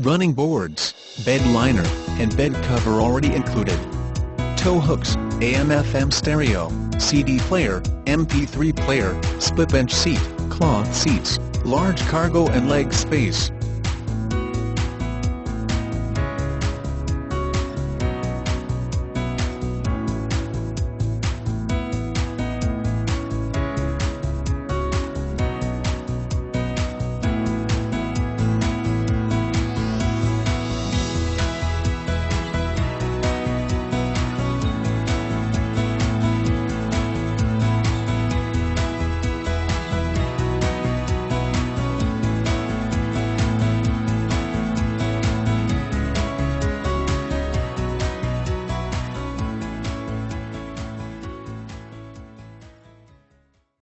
Running boards, bed liner, and bed cover already included. Tow hooks, AM/FM stereo, CD player, MP3 player, split bench seat, cloth seats, large cargo and leg space.